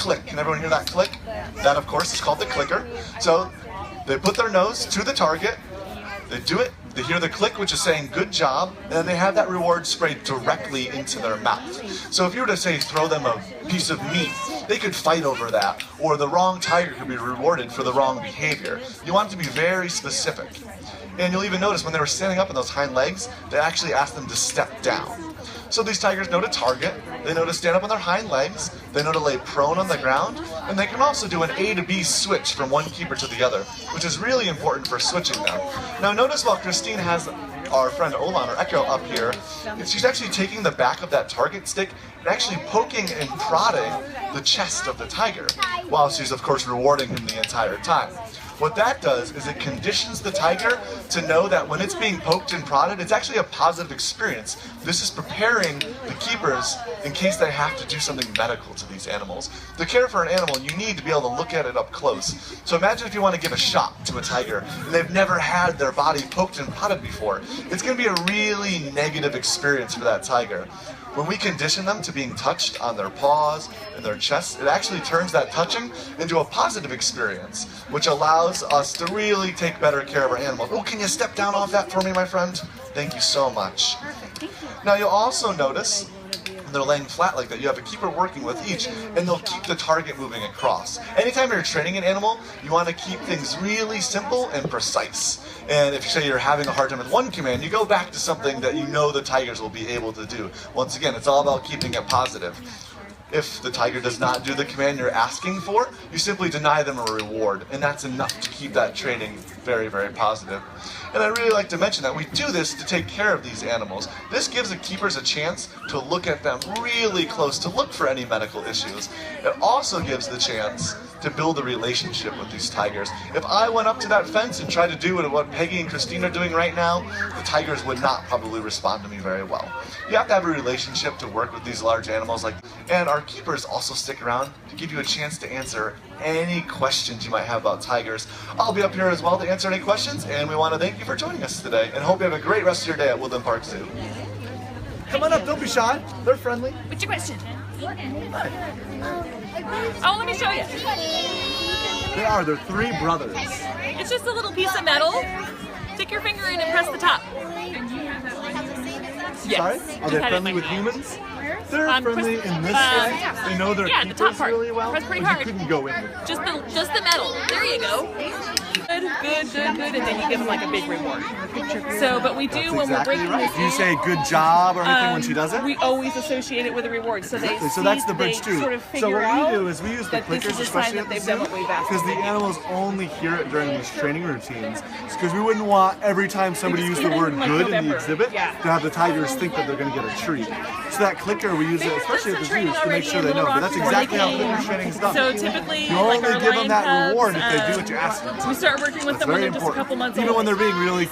click. Can everyone hear that click? That, of course, is called the clicker. So they put their nose to the target, they do it, they hear the click, which is saying good job, and then they have that reward sprayed directly into their mouth. So if you were to say throw them a piece of meat, they could fight over that, or the wrong tiger could be rewarded for the wrong behavior. You want it to be very specific. And you'll even notice when they were standing up on those hind legs, they actually asked them to step down. So these tigers know to target, they know to stand up on their hind legs, they know to lay prone on the ground, and they can also do an A to B switch from one keeper to the other, which is really important for switching them. Now notice while Christine has our friend Olan, or Echo, up here, she's actually taking the back of that target stick and actually poking and prodding the chest of the tiger, while she's of course rewarding him the entire time. What that does is it conditions the tiger to know that when it's being poked and prodded, it's actually a positive experience. This is preparing the keepers in case they have to do something medical to these animals. To care for an animal, you need to be able to look at it up close. So imagine if you want to give a shot to a tiger and they've never had their body poked and prodded before. It's going to be a really negative experience for that tiger. When we condition them to being touched on their paws and their chests, it actually turns that touching into a positive experience, which allows us to really take better care of our animals. Oh, can you step down off that for me, my friend? Thank you so much. Perfect, thank you. Now you'll also notice when they're laying flat like that, you have a keeper working with each, and they'll keep the target moving across. Anytime you're training an animal, you want to keep things really simple and precise. And if you say you're having a hard time with one command, you go back to something that you know the tigers will be able to do. Once again, it's all about keeping it positive. If the tiger does not do the command you're asking for, you simply deny them a reward, and that's enough to keep that training very, very positive. And I really like to mention that we do this to take care of these animals. This gives the keepers a chance to look at them really close, to look for any medical issues. It also gives the chance to build a relationship with these tigers. If I went up to that fence and tried to do what Peggy and Christine are doing right now, the tigers would not probably respond to me very well. You have to have a relationship to work with these large animals and our keepers also stick around to give you a chance to answer any questions you might have about tigers. I'll be up here as well to answer any questions, and we want to thank you for joining us today and hope you have a great rest of your day at Woodland Park Zoo. Come on up, don't be shy. They're friendly. What's your question? Hi. Oh, let me show you. They're three brothers. It's just a little piece of metal. Stick your finger in and press the top. Yes. Sorry? Are they friendly with humans? They're friendly in this way. They know their the top keepers part. really well. Press pretty but hard. You couldn't go in. Just the metal. There you go. Good, and then you give them like a big reward. So, but we do That's when exactly we're breaking right. this. Do you say good job or anything when she does it? We always associate it with a reward. So Exactly. So that's the bridge too. Sort of So what figure we do out is we use the that this clickers, is a sign especially that at the they've zoo, done what we've asked because the them to do. animals only hear it during these training routines. Because we wouldn't want every time somebody just used the hear it word in, like, good in the November. exhibit Yeah. to have the tigers think that they're going to get a treat. So that clicker we use it, especially at the zoos, to make sure they know. But that's exactly how clicker training is done. So typically, You like only our give them lion that cubs, reward if they do what you ask them to. we start working with That's them when very they're just a important. couple months Even old. when they're being really